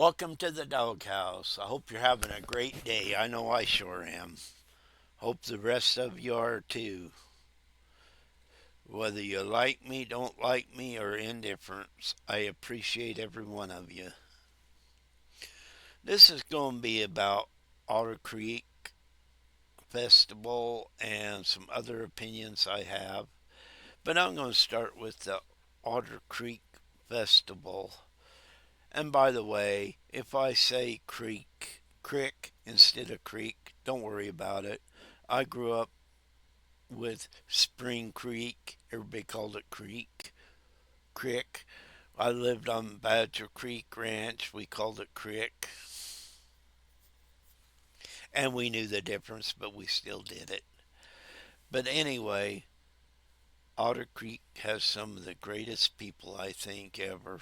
Welcome to the doghouse. I hope you're having a great day. I know I sure am. Hope the rest of you are too. Whether you like me, don't like me, or indifference, I appreciate every one of you. This is going to be about Otter Creek Festival and some other opinions I have. But I'm going to start with the Otter Creek Festival. And by the way, if I say crick instead of creek, don't worry about it. I grew up with Spring Creek. Everybody called it crick. I lived on Badger Creek Ranch. We called it crick. And we knew the difference, but we still did it. But anyway, Otter Creek has some of the greatest people I think ever.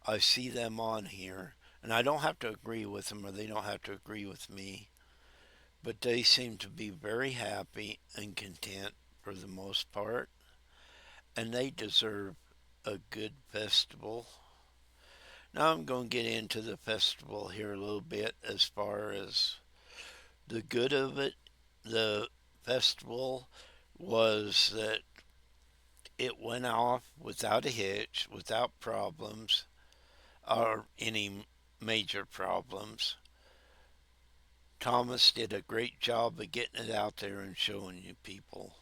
I see them on here, and I don't have to agree with them or they don't have to agree with me, but they seem to be very happy and content for the most part, and they deserve a good festival. Now I'm going to get into the festival here a little bit as far as the good of it. The festival was that it went off without a hitch, without problems or any major problems. Thomas did a great job of getting it out there and showing you people.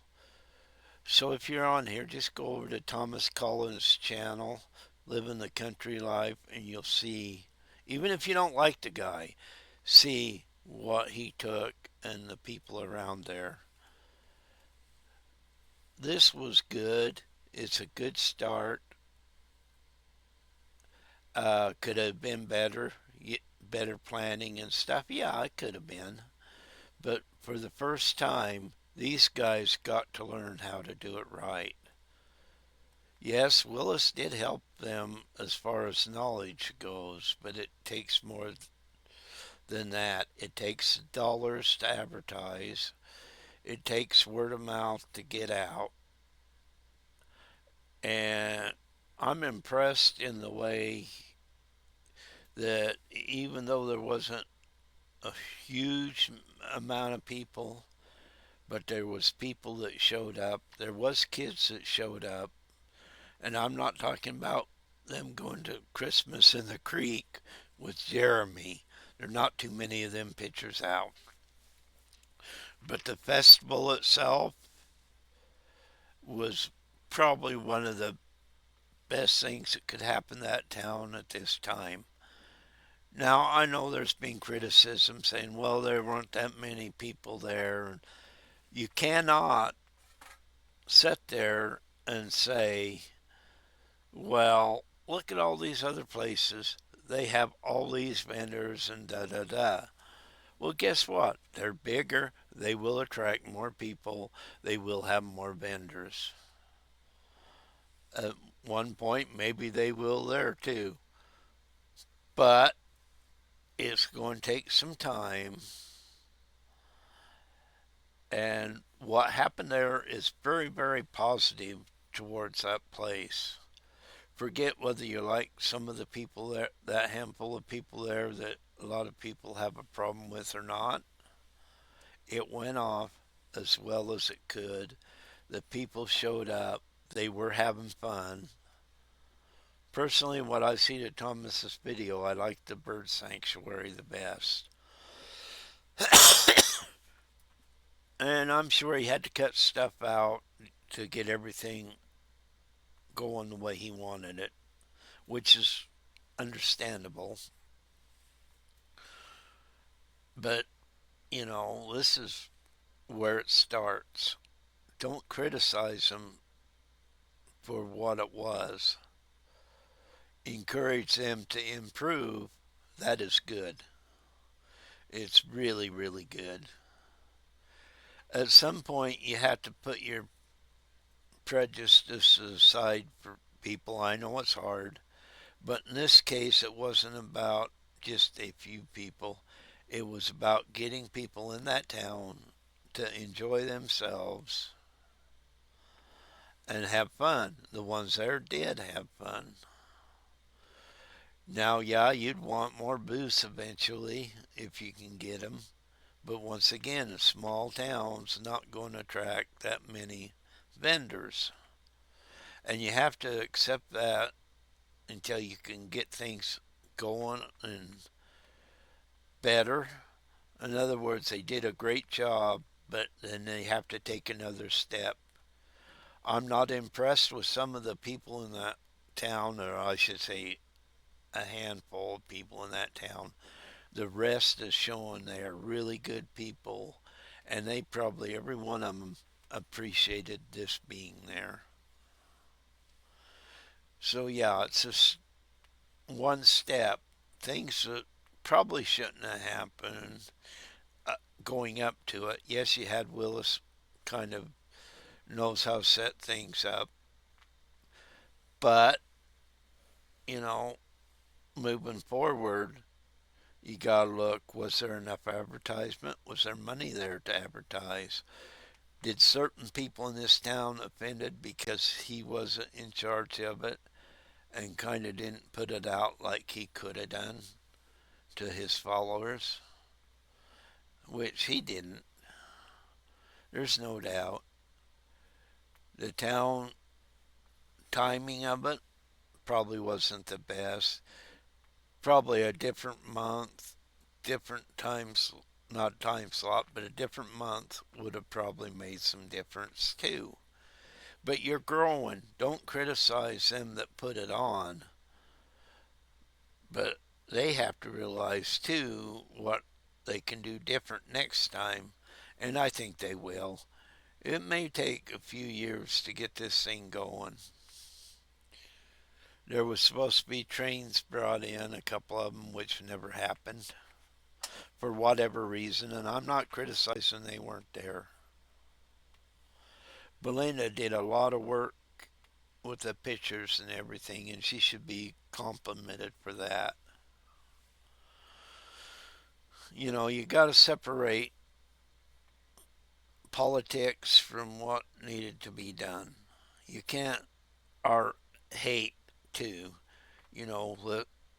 So if you're on here, just go over to Thomas Collins' channel, Living the Country Life, and you'll see, even if you don't like the guy, see what he took and the people around there. This was good. It's a good start. Could have been better, better planning and stuff. Yeah, it could have been. But for the first time, these guys got to learn how to do it right. Yes, Willis did help them as far as knowledge goes, but it takes more than that. It takes dollars to advertise, it takes word of mouth to get out. And I'm impressed in the way that even though there wasn't a huge amount of people, but there was people that showed up. There was kids that showed up, and I'm not talking about them going to Christmas in the Creek with Jeremy. There are not too many of them pictures out. But the festival itself was probably one of the best things that could happen that town at this time. Now I know there's been criticism saying, well, there weren't that many people there. You cannot sit there and say, well, look at all these other places. They have all these vendors and da da da. Well, guess what? They're bigger. They will attract more people. They will have more vendors. At one point, maybe they will there too. But it's going to take some time. And what happened there is very, very positive towards that place. Forget whether you like some of the people there, that handful of people there that a lot of people have a problem with or not. It went off as well as it could. The people showed up. They were having fun. Personally, what I see to Thomas's video, I like the bird sanctuary the best. And I'm sure he had to cut stuff out to get everything going the way he wanted it, which is understandable. But, this is where it starts. Don't criticize him for what it was. Encourage them to improve. That is good. It's really, really good. At some point, you have to put your prejudices aside for people. I know it's hard, but in this case, it wasn't about just a few people. It was about getting people in that town to enjoy themselves and have fun. The ones there did have fun. Now, yeah, you'd want more booths eventually if you can get them. But once again, a small town's not going to attract that many vendors. And you have to accept that until you can get things going and better. In other words, they did a great job, but then they have to take another step. I'm not impressed with some of the people in that town, or I should say, a handful of people in that town. The rest is showing they are really good people, and they probably, every one of them, appreciated this being there. So, yeah, it's just one step. Things that probably shouldn't have happened uh, going up to it. Yes, you had Willis kind of knows how to set things up, but, you know, moving forward, you got to look, was there enough advertisement? Was there money there to advertise? Did certain people in this town offended because he wasn't in charge of it and kind of didn't put it out like he could have done to his followers, which he didn't. There's no doubt. The town timing of it probably wasn't the best. Probably a different month, different times, not time slot, but a different month would have probably made some difference too. But you're growing. Don't criticize them that put it on. But they have to realize too what they can do different next time. And I think they will. It may take a few years to get this thing going. There was supposed to be trains brought in, a couple of them, which never happened for whatever reason. And I'm not criticizing they weren't there. Belinda did a lot of work with the pictures and everything, and she should be complimented for that. You know, you got to separate politics from what needed to be done. You can't art hate too. You know,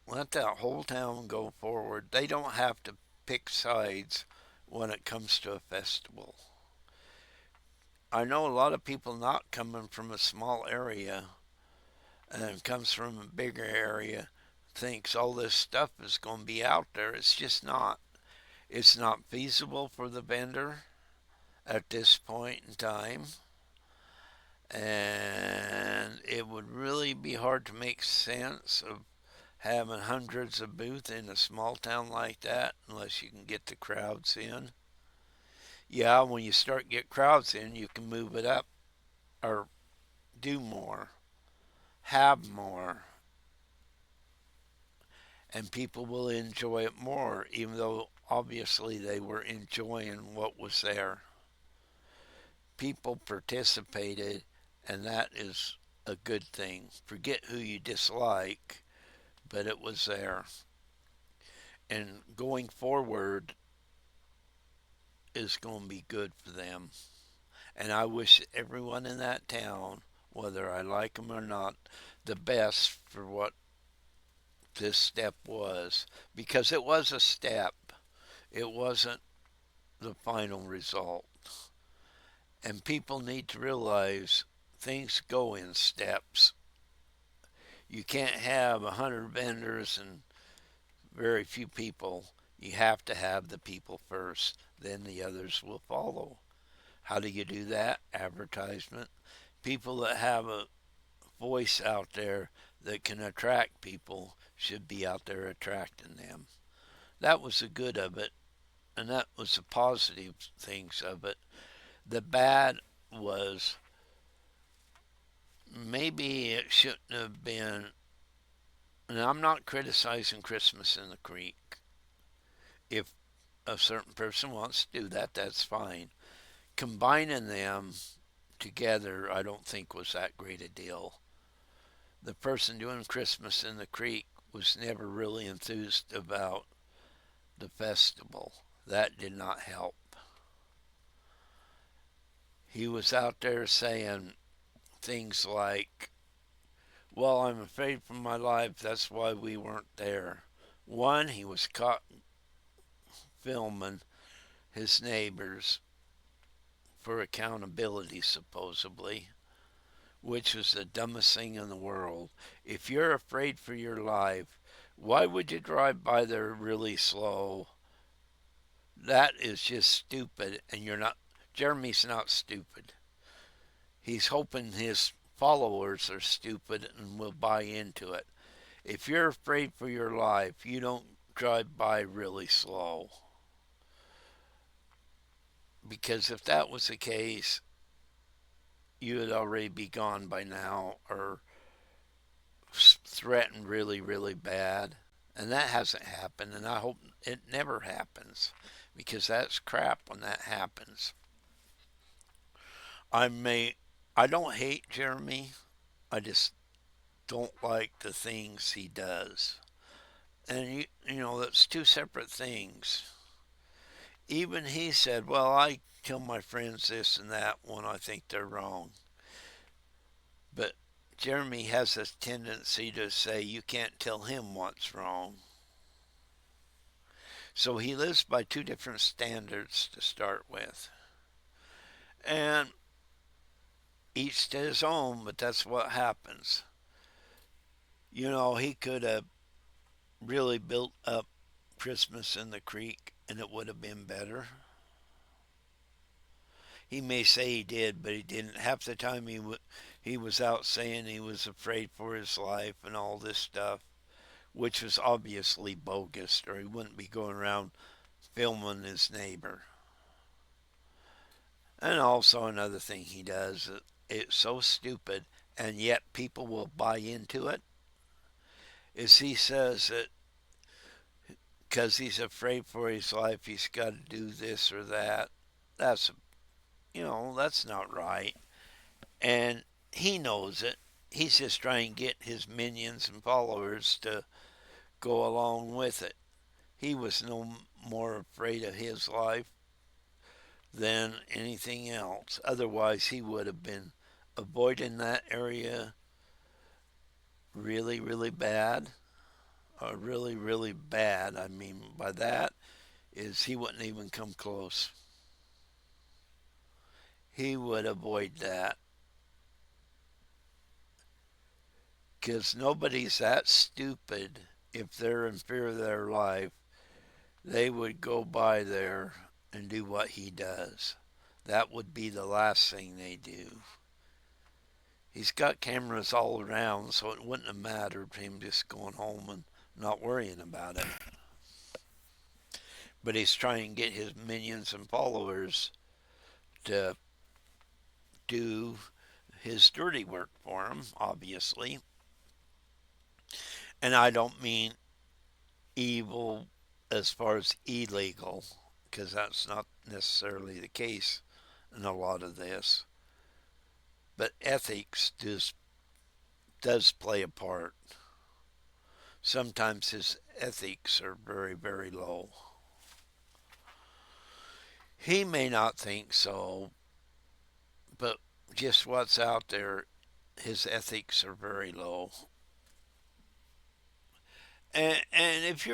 let that whole town go forward. They don't have to pick sides when it comes to a festival. I know a lot of people not coming from a small area and comes from a bigger area thinks all this stuff is going to be out there. It's just not. It's not feasible for the vendor at this point in time. And it would really be hard to make sense of having hundreds of booths in a small town like that unless you can get the crowds in. Yeah, when you start get crowds in, you can move it up or do more, have more, and people will enjoy it more, even though obviously they were enjoying what was there. People participated, and that is a good thing. Forget who you dislike, but it was there. And going forward is going to be good for them. And I wish everyone in that town, whether I like them or not, the best for what this step was. Because it was a step, it wasn't the final result. And people need to realize things go in steps. You can't have 100 vendors and very few people. You have to have the people first, then the others will follow. How do you do that? Advertisement. People that have a voice out there that can attract people should be out there attracting them. That was the good of it, and that was the positive things of it. The bad was maybe it shouldn't have been, and I'm not criticizing Christmas in the Creek. If a certain person wants to do that, that's fine. Combining them together, I don't think was that great a deal. The person doing Christmas in the Creek was never really enthused about the festival. That did not help. He was out there saying things like, Well, I'm afraid for my life. That's why we weren't there. One, he was caught filming his neighbors for accountability, supposedly, which was the dumbest thing in the world. If you're afraid for your life, why would you drive by there really slow? That is just stupid, and you're not. Jeremy's not stupid. He's hoping his followers are stupid and will buy into it. If you're afraid for your life, you don't drive by really slow. Because if that was the case, you would already be gone by now or threatened really, really bad. And that hasn't happened, and I hope it never happens because that's crap when that happens. I may, I don't hate Jeremy, I just don't like the things he does. And that's two separate things. Even he said, well, I tell my friends this and that when I think they're wrong. But Jeremy has a tendency to say you can't tell him what's wrong. So he lives by two different standards to start with. And each to his own, but that's what happens. He could have really built up Christmas in the creek and it would have been better. He may say he did, but he didn't. Half the time he was out saying he was afraid for his life and all this stuff, which was obviously bogus, or he wouldn't be going around filming his neighbor. And also another thing he does, it's so stupid, and yet people will buy into it, is he says that because he's afraid for his life, he's got to do this or that. That's, that's not right. And he knows it. He's just trying to get his minions and followers to go along with it. He was no more afraid of his life than anything else. Otherwise, he would have been avoiding that area really, really bad. Really, really bad. I mean, by that is he wouldn't even come close. He would avoid that because nobody's that stupid. If they're in fear of their life, they would go by there and do what he does. That would be the last thing they do. He's got cameras all around, so it wouldn't have mattered him just going home and not worrying about it. But he's trying to get his minions and followers to do his dirty work for him, obviously. And I don't mean evil as far as illegal, because that's not necessarily the case in a lot of this. But ethics does play a part. Sometimes his ethics are very, very low. He may not think so, but just what's out there, his ethics are very low. And if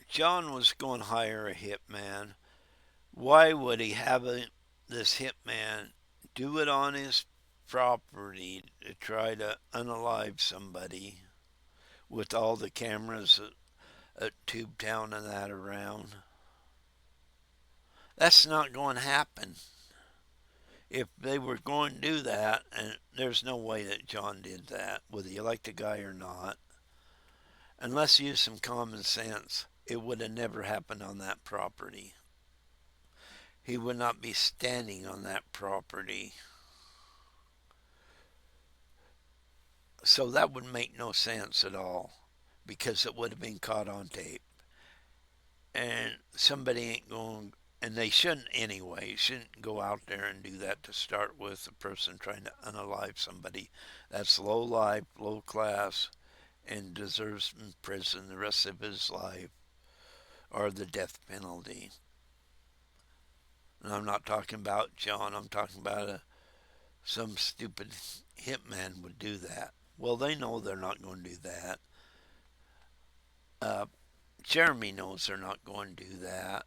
John was going to hire a hitman, why would he have this hitman do it on his property to try to unalive somebody with all the cameras at Tubetown and that around? That's not going to happen. If they were going to do that, and there's no way that John did that, whether you like the guy or not, unless you use some common sense, it would have never happened on that property. He would not be standing on that property. So that would make no sense at all because it would have been caught on tape. And somebody ain't going, and they shouldn't anyway, shouldn't go out there and do that to start with, a person trying to unalive somebody. That's low life, low class, and deserves in prison the rest of his life or the death penalty. And I'm not talking about John, I'm talking about some stupid hitman would do that. Well, they know they're not going to do that. Uh, Jeremy knows they're not going to do that.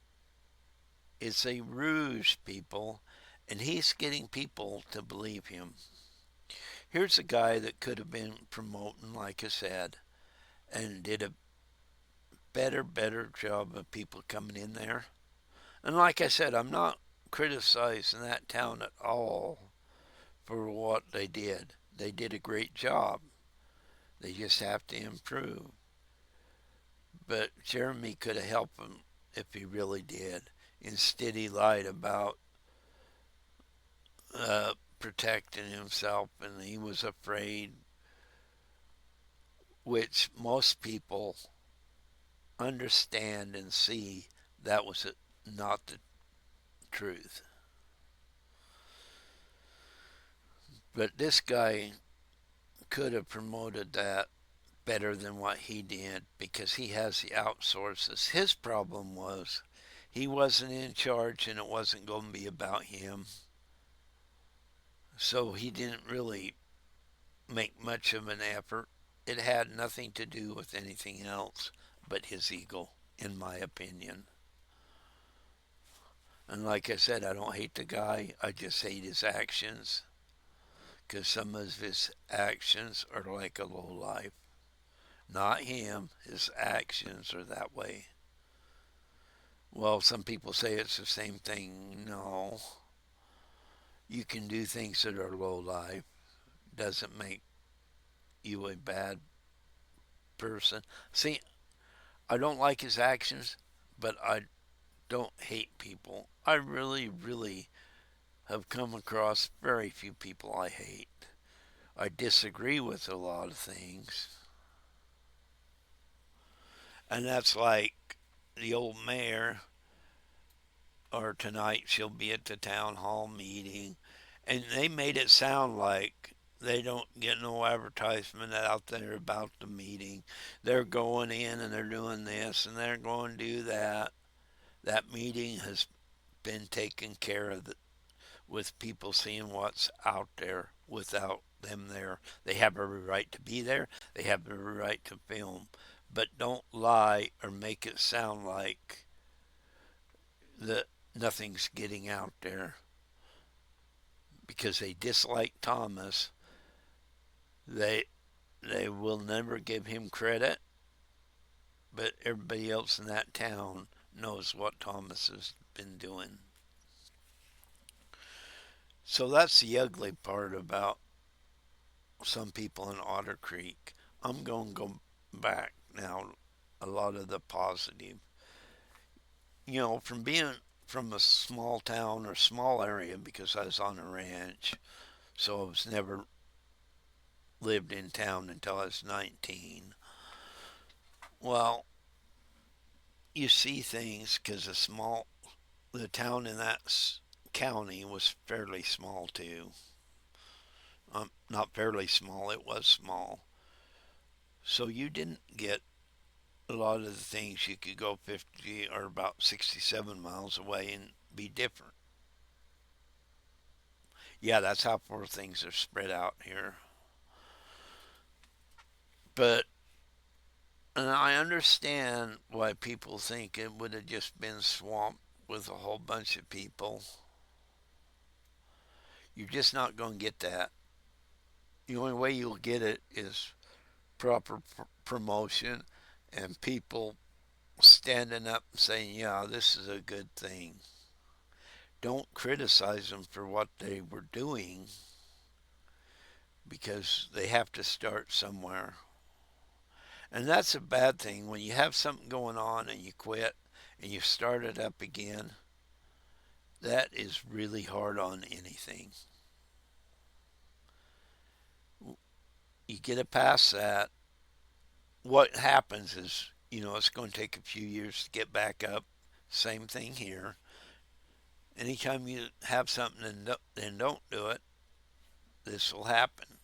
It's a ruse, people, and he's getting people to believe him. Here's a guy that could have been promoting, like I said, and did a better job of people coming in there. And like I said, I'm not criticizing that town at all for what they did. They did a great job. They just have to improve. But Jeremy could have helped him if he really did. Instead, he lied about protecting himself and he was afraid, which most people understand and see that was not the truth. But this guy could have promoted that better than what he did because he has the outsources. His problem was he wasn't in charge and it wasn't going to be about him. So he didn't really make much of an effort. It had nothing to do with anything else but his ego, in my opinion. And like I said, I don't hate the guy, I just hate his actions because some of his actions are like a low life. Not him, his actions are that way. Well, some people say it's the same thing. No, you can do things that are low life. Doesn't make you a bad person. See, I don't like his actions, but I don't hate people. I really have come across very few people I hate. I disagree with a lot of things. And that's like the old mayor, or tonight she'll be at the town hall meeting. And they made it sound like they don't get no advertisement out there about the meeting. They're going in and they're doing this and they're going to do that. That meeting has been taken care of with people seeing what's out there without them there. They have every right to be there, they have every right to film. But don't lie or make it sound like that nothing's getting out there because they dislike Thomas. They they will never give him credit, but everybody else in that town knows what Thomas has been doing. So that's the ugly part about some people in Otter Creek. I'm going to go back now. A lot of the positive, from being from a small town or small area because I was on a ranch, so I was never lived in town until I was 19. Well, you see things because the town in that county was fairly small too. Not fairly small, it was small. So you didn't get a lot of the things. You could go 50 or about 67 miles away and be different. Yeah, that's how far things are spread out here. But and I understand why people think it would have just been swamped with a whole bunch of people. You're just not going to get that. The only way you'll get it is proper promotion and people standing up and saying, yeah, this is a good thing. Don't criticize them for what they were doing because they have to start somewhere. And that's a bad thing when you have something going on and you quit and you start it up again. That is really hard on anything. You get it past that. What happens is, it's going to take a few years to get back up. Same thing here. Anytime you have something and don't do it, this will happen.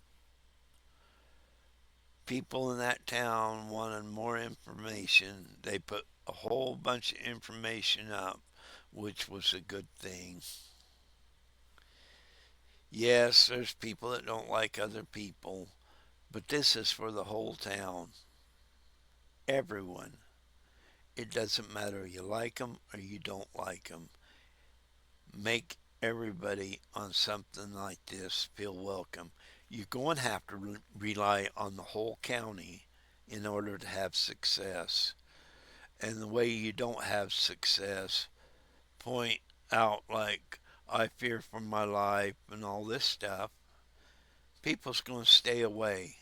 People in that town wanted more information. They put a whole bunch of information up, which was a good thing. Yes, there's people that don't like other people, but this is for the whole town. Everyone. It doesn't matter you like them or you don't like them. Make everybody on something like this feel welcome. You're going to have to rely on the whole county in order to have success. And the way you don't have success, point out like, I fear for my life and all this stuff, people's going to stay away.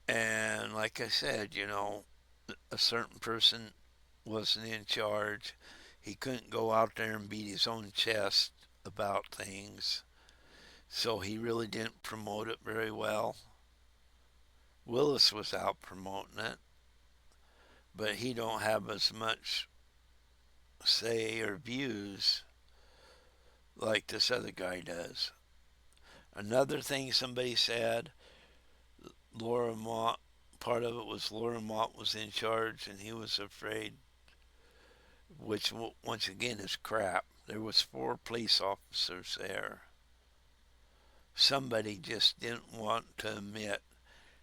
And like I said, a certain person wasn't in charge. He couldn't go out there and beat his own chest about things. So he really didn't promote it very well. Willis was out promoting it, but he don't have as much say or views like this other guy does. Another thing somebody said, Laura Mott, part of it was Laura Mott was in charge and he was afraid, which once again is crap. There was 4 police officers there. Somebody just didn't want to admit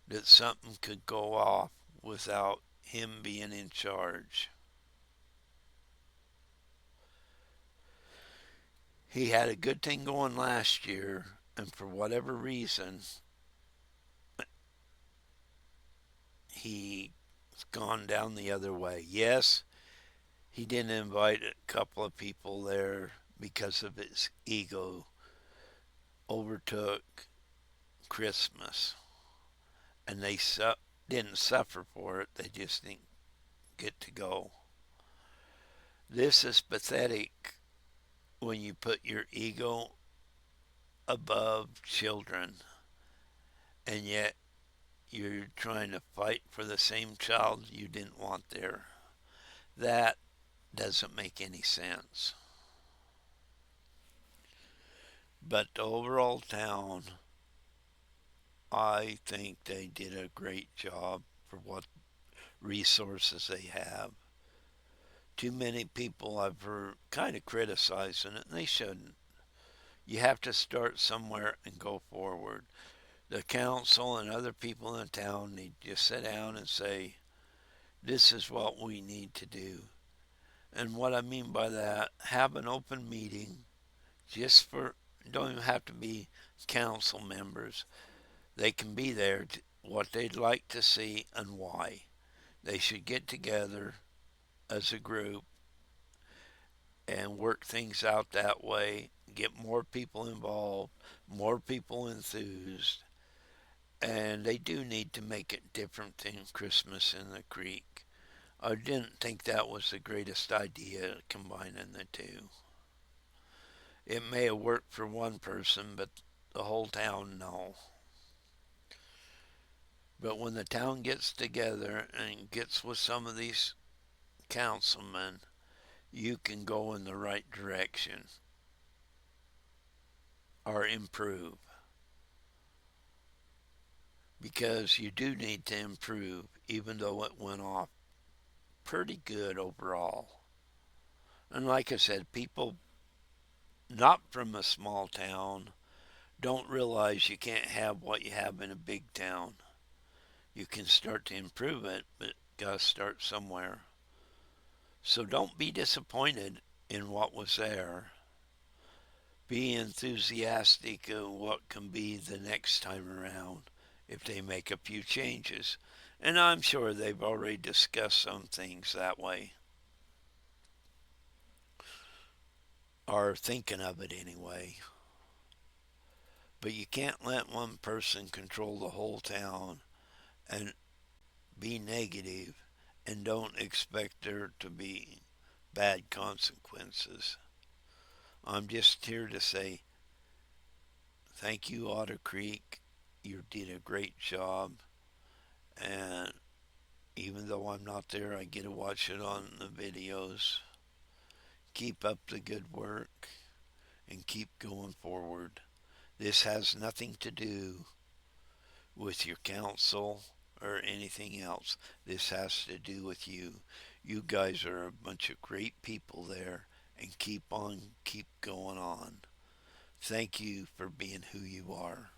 that something could go off without him being in charge. He had a good thing going last year, and for whatever reason, he's gone down the other way. Yes, he didn't invite a couple of people there because of his ego overtook Christmas, and they didn't suffer for it. They just didn't get to go. This is pathetic when you put your ego above children, and yet you're trying to fight for the same child you didn't want there. That doesn't make any sense. But the overall town, I think they did a great job for what resources they have. Too many people I've heard kind of criticizing it, and they shouldn't. You have to start somewhere and go forward. The council and other people in the town need to sit down and say, this is what we need to do. And what I mean by that, have an open meeting just for, don't even have to be council members. They can be there, what they'd like to see and why. They should get together as a group and work things out that way, get more people involved, more people enthused, and they do need to make it different than Christmas in the Creek. I didn't think that was the greatest idea, combining the two. It may have worked for one person, but the whole town, no. But when the town gets together and gets with some of these councilmen, you can go in the right direction or improve. Because you do need to improve, even though it went off pretty good overall. And like I said, people not from a small town don't realize you can't have what you have in a big town. You can start to improve it, but gotta start somewhere. So don't be disappointed in what was there. Be enthusiastic of what can be the next time around if they make a few changes. And I'm sure they've already discussed some things that way, or thinking of it anyway. But you can't let one person control the whole town and be negative and don't expect there to be bad consequences. I'm just here to say thank you, Otter Creek. You did a great job. And even though I'm not there, I get to watch it on the videos. Keep up the good work and keep going forward. This has nothing to do with your council or anything else. This has to do with you. You guys are a bunch of great people there, and keep going on. Thank you for being who you are.